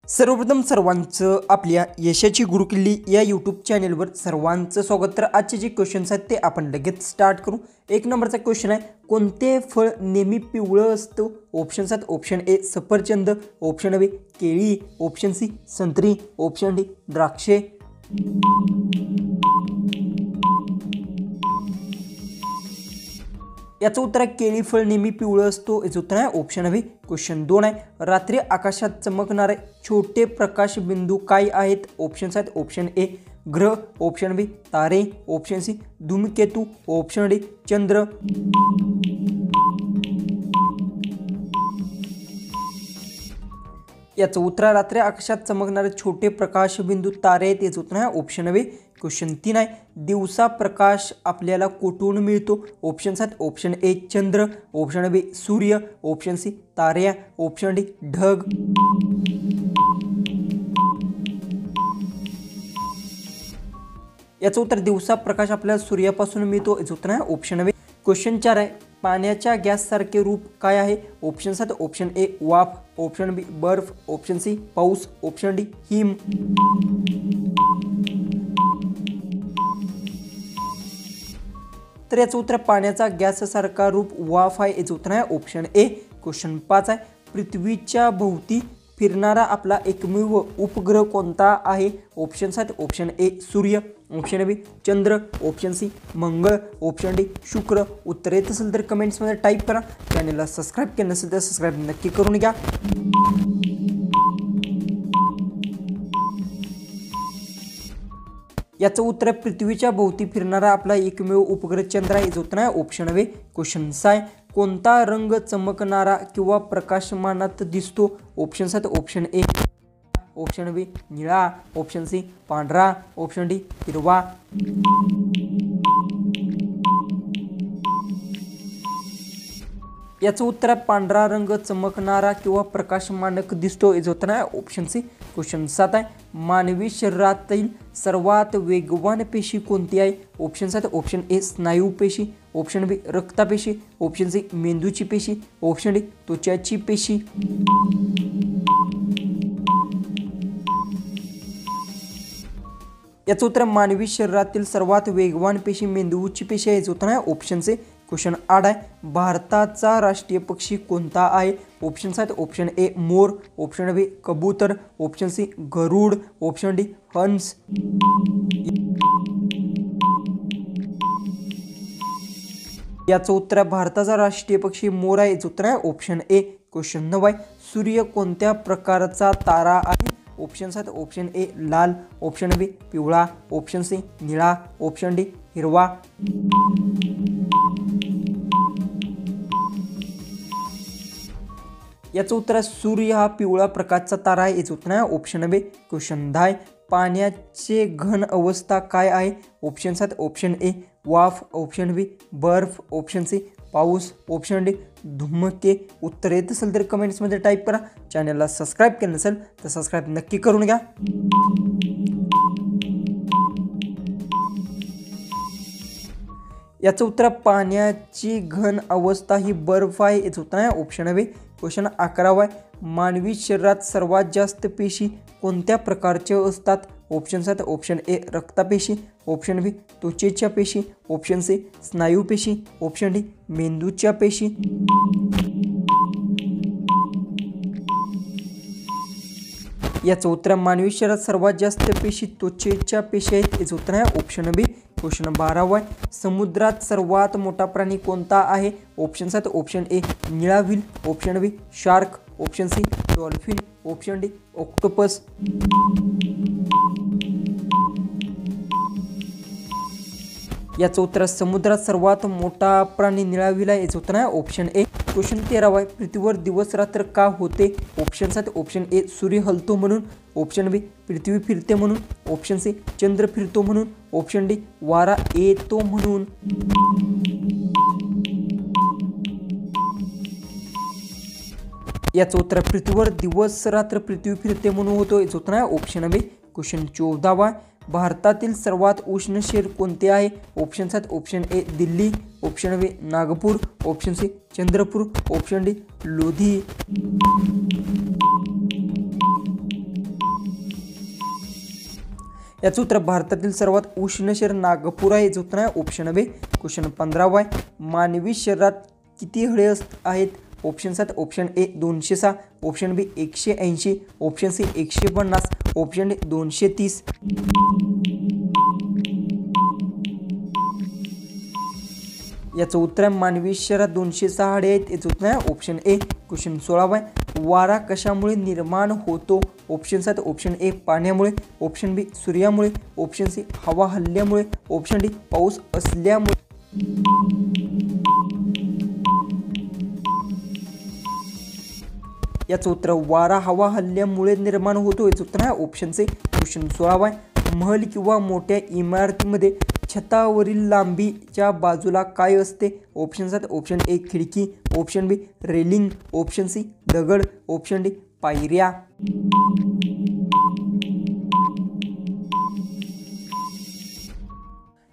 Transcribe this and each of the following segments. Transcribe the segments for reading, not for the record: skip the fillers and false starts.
सर्वप्रथम सर्वांचं आपल्या यशाची गुरुकिल्ली या यूट्यूब चॅनेलवर सर्वांचं स्वागत। तर आजचे जे क्वेश्चन्स आहेत ते आपण लगेच स्टार्ट करू। एक नंबरचा क्वेश्चन आहे, कोणते फळ नेहमी पिवळं असतं? ऑप्शन्स आहेत, ऑप्शन ए सफरचंद, ऑप्शन बी केळी, ऑप्शन सी संत्री, ऑप्शन डी द्राक्षे। याचं उत्तर आहे केळी फळ नेहमी पिवळं असतो। याचं उत्तर आहे ऑप्शन बी। क्वेश्चन 2 आहे, रात्री आकाशात चमकणारे छोटे प्रकाश बिंदू काय आहेत? ऑप्शन्स आहेत, ऑप्शन ए ग्रह, ऑप्शन बी तारे, ऑप्शन सी धूमकेतू, ऑप्शन डी चंद्र। याचं उत्तर रात्री आकाशात चमकणारे छोटे प्रकाश बिंदू तारे आहेत। याचं उत्तर आहे ऑप्शन बी। क्वेश्चन 3 आहे, दिवसा प्रकाश आपल्याला कुठून मिळतो? ऑप्शन्स आहेत, ऑप्शन ए चंद्र, ऑप्शन बी सूर्य, ऑप्शन सी ताऱ्या, ऑप्शन डी ढग। याचं उत्तर दिवसा प्रकाश आपल्याला सूर्यापासून मिळतो। याचं उत्तर आहे ऑप्शन बी। क्वेश्चन 4 आहे, पाण्याच्या गॅससारखे रूप काय आहे? ऑप्शन्स आहेत, ऑप्शन ए वाफ, ऑप्शन बी बर्फ, ऑप्शन सी पाऊस, ऑप्शन डी हिम। तर याचं उत्तर पाण्याचा गॅससारखा रूप वाफ आहे। याचं उत्तर आहे ऑप्शन ए। क्वेश्चन 5 आहे, पृथ्वीच्या भोवती फिरणारा आपला एकमेव उपग्रह कोणता आहे? ऑप्शन्स आहेत, ऑप्शन ए सूर्य, ऑप्शन बी चंद्र, ऑप्शन सी मंगळ, ऑप्शन डी शुक्र। उत्तर येत असेल तर कमेंट्समध्ये टाईप करा। चॅनलला सबस्क्राईब केलं नसेल तर सबस्क्राईब नक्की करून घ्या। याचं उत्तर पृथ्वीच्या भोवती फिरणारा आपला एकमेव उपग्रह चंद्र आहे। उत्तर आहे ऑप्शन बी। क्वेश्चन 6, कोणता रंग चमकणारा किंवा प्रकाशमानात दिसतो? ऑप्शन्स आहेत, ऑप्शन ए ऑप्शन बी निळा, ऑप्शन सी पांढरा, ऑप्शन डी हिरवा। याचं उत्तर आहे पांढरा रंग चमकणारा किंवा प्रकाशमानक दिसतो। याचं उत्तर आहे ऑप्शन सी। क्वेश्चन 7 आहे, मानवी शरीरातील सर्वात वेगवान पेशी कोणती आहे? ऑप्शन्स आहेत, ऑप्शन ए स्नायू पेशी, ऑप्शन बी रक्तपेशी, ऑप्शन सी मेंदूची पेशी, ऑप्शन डी त्वचाची पेशी। याचं उत्तर मानवी शरीरातील सर्वात वेगवान पेशी मेंदूची पेशी आहे। याचं उत्तर आहे ऑप्शन सी। क्वेश्चन 8 आहे, भारताचा राष्ट्रीय पक्षी कोणता आहे? ऑप्शन्स आहेत, ऑप्शन ए मोर, ऑप्शन बी कबूतर, ऑप्शन सी गरुड, ऑप्शन डी हंस। याचं उत्तर आहे भारताचा राष्ट्रीय पक्षी मोर आहे। याचं उत्तर आहे ऑप्शन ए। क्वेश्चन 9 आहे, सूर्य कोणत्या प्रकारचा तारा आहे? ऑप्शन्स आहेत, ऑप्शन ए लाल, ऑप्शन बी पिवळा, ऑप्शन सी निळा, ऑप्शन डी हिरवा। याचं उत्तर आहे सूर्य हा पिवळा प्रकारचा तारा आहे। याचं उत्तर आहे ऑप्शन बी। क्वेश्चन 10, पाण्याचे घन अवस्था काय आहे? ऑप्शन्स आहेत, ऑप्शन ए वाफ, ऑप्शन बी बर्फ, ऑप्शन सी पाऊस, ऑप्शन डी धुमके। उत्तर येत असेल तर कमेंट्समध्ये टाईप करा। चॅनलला सबस्क्राईब केलं नसेल तर सबस्क्राईब नक्की करून घ्या। याचं उत्तर पाण्याची घन अवस्था ही बर्फ आहे। याचं उत्तर आहे ऑप्शन बी। क्वेश्चन 11 आहे, मानवी शरीरात सर्वात जास्त पेशी कोणत्या प्रकारच्या असतात? ऑप्शन्स आहेत, ऑप्शन ए रक्तपेशी, ऑप्शन बी त्वचेच्या पेशी, ऑप्शन सी स्नायू पेशी, ऑप्शन डी मेंदूच्या पेशी। याचं उत्तर मानवी शरीरात सर्वात जास्त पेशी त्वचेच्या पेशी आहेत। याचं उत्तर आहे ऑप्शन बी। क्वेश्चन 12 आहे, समुद्रात सर्वात मोठा प्राणी कोणता आहे? ऑप्शन्स आहेत, ऑप्शन ए निळा whale, option B shark, option C dolphin, option D octopus. याचं उत्तर समुद्रात सर्वात मोठा प्राणी निळा व्हेल आहे। याचं उत्तर आहे ऑप्शन ए। क्वेश्चन 13 आहे, पृथ्वीवर दिवस रात्र का होते? ऑप्शन्स आहेत, ऑप्शन ए सूर्य हलतो म्हणून, ऑप्शन बी पृथ्वी फिरते म्हणून, ऑप्शन सी चंद्र फिरतो म्हणून, ऑप्शन डी वारा येतो म्हणून। याचं उत्तर पृथ्वीवर दिवस रात्र पृथ्वी फिरते म्हणून होतो। याचं उत्तर आहे ऑप्शन बी। क्वेश्चन 14, भारतातील सर्वात उष्ण शहर कोणते आहे? ऑप्शन्स आहेत, option A Delhi, option B Nagpur, option C Chandrapur, option D Lodhi. याचं उत्तर भारतातील सर्वात उष्ण शहर नागपूर आहे, याचं उत्तर आहे ऑप्शन बी. क्वेश्चन 15 आहे. मानवी शरीरात किती हाडे आहेत? Option 7 option A 206, option B 180, option C 150, option D 230. याचं उत्तर आहे मानवी शरीरात 206 हाडे आहेत, याचं उत्तर आहे ऑप्शन ए. क्वेश्चन 16 आहे. वारा कशामुळे निर्माण होतो? ऑप्शन 7 ऑप्शन ए पाण्यामुळे, ऑप्शन बी सूर्यामुळे, ऑप्शन सी हवा हलल्यामुळे, ऑप्शन डी पाऊस असल्यामुळे. याचं उत्तर वारा हवा हल्ल्यामुळे निर्माण होतो, याचं उत्तर आहे ऑप्शन सी. क्वेश्चन 16 आहे. महल किंवा मोठ्या इमारतीमध्ये छतावरील लांबीच्या बाजूला काय असते? ऑप्शन 7 ऑप्शन ए खिडकी, ऑप्शन बी रेलिंग, ऑप्शन सी दगड, ऑप्शन डी पायऱ्या.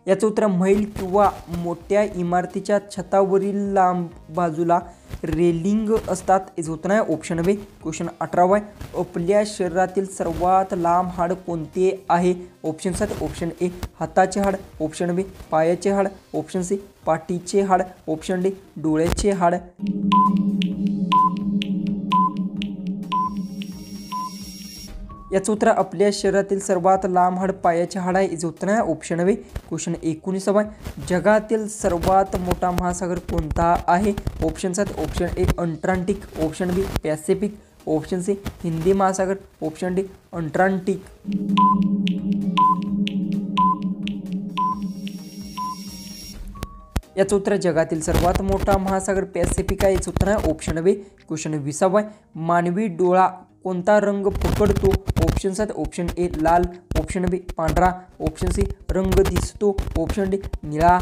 याचं उत्तर महल किंवा मोठ्या इमारतीच्या छतावरील लांब बाजूला रेलिंग असतात, याचं उत्तर आहे ऑप्शन बी. क्वेश्चन 18 आहे. आपल्या शरीरातील सर्वात लांब हाड कोणते आहे? ऑप्शन 7 ऑप्शन ए हाताचे हाड, ऑप्शन बी पायाचे हाड, ऑप्शन सी पाठीचे हाड, ऑप्शन डी डोळ्याचे हाड. याचं उत्तर आपल्या शरीरातील सर्वात लांब हाड पायाचे हाड आहे, याचं उत्तर आहे ऑप्शन बी. क्वेश्चन 19 आहे. जगातील सर्वात मोठा महासागर कोणता आहे? Option 7 option A Antarctic, option B Pacific, option C Hindi महासागर, ऑप्शन डी अंटार्क्टिक. याचं उत्तर जगातील सर्वात मोठा महासागर पॅसिफिक आहे, याचं उत्तर आहे ऑप्शन बी. क्वेश्चन 20 आहे. मानवी डोळा कोणता रंग पकडतो? ऑप्शन 7 ऑप्शन ए लाल, ऑप्शन बी पांढरा, ऑप्शन सी रंग दिसतो, ऑप्शन डी निळा.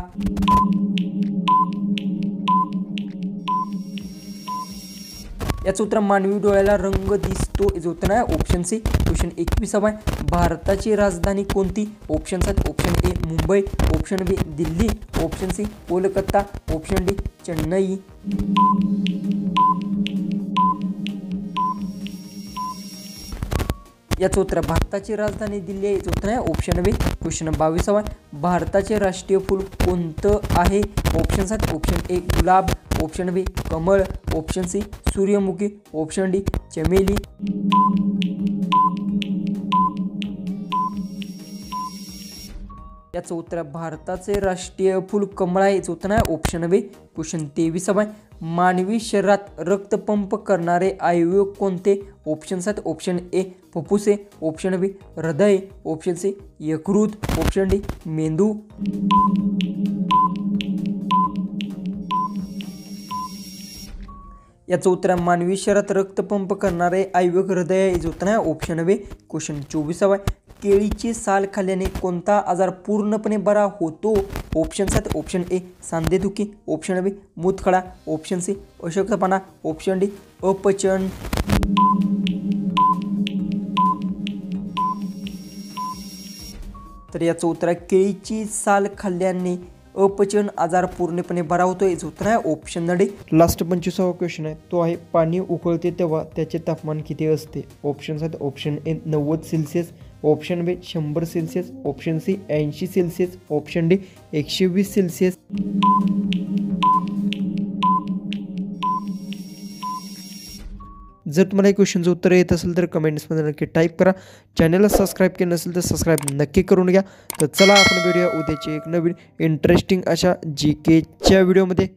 याचं उत्तर मानवी डोळ्याला रंग दिसतो, याचं उत्तर आहे ऑप्शन सी. क्वेश्चन 21 आहे. भारताची राजधानी कोणती? Option 7 option A Mumbai, option B Delhi, option C Kolkata, option D Chennai. याचं उत्तर भारताची राजधानी दिल्ली आहे, याचं उत्तर आहे ऑप्शन बी. क्वेश्चन 22 आहे. भारताचे राष्ट्रीय फूल कोणतं आहे? ऑप्शन 7 ऑप्शन ए गुलाब, ऑप्शन बी कमळ, ऑप्शन सी सूर्यमुखी, ऑप्शन डी चमेली. याचं उत्तर भारताचे राष्ट्रीय फूल कमळ आहे, याचं उत्तर आहे ऑप्शन बी. क्वेश्चन 23 आहे. मानवी शरीरात रक्तपंप करणारे अवयव कोणते? ऑप्शन 7 ऑप्शन ए फुफ्फुसे, ऑप्शन बी हृदय, ऑप्शन सी यकृत, ऑप्शन डी मेंदू. याचं उत्तर मानवी शरीरात रक्तपंप करणारे अवयव हृदय, याचं उत्तर आहे ऑप्शन बी. क्वेश्चन 24 आहे. केळीची साल खाल्ल्याने कोणता आजार पूर्णपणे बरा होतो? ऑप्शन 7 ऑप्शन ए सांधेदुखी, ऑप्शन बी मूतखडा, ऑप्शन सी अशक्तपणा, ऑप्शन डी अपचन. तर याचं उत्तर केळीची साल खाल्ल्याने अपचन आजार पूर्णपणे बरा होतो, याचं उत्तर आहे ऑप्शन डी. लास्ट 25वा क्वेश्चन आहे, तो आहे पाणी उकळते तेव्हा त्याचे तापमान किती असते? Option 7 option A 90 Celsius, option B 100 Celsius, option C 80 Celsius, option D 120 Celsius. जर तुम्हाला या क्वेश्चनचं उत्तर येत असेल तर कमेंट्समध्ये नक्की टाईप करा. चॅनलला सबस्क्राईब केलं नसेल तर सबस्क्राईब नक्की करून घ्या. तर चला आपण भेटूया उद्याची एक नवीन इंटरेस्टिंग अशा GKच्या व्हिडिओमध्ये.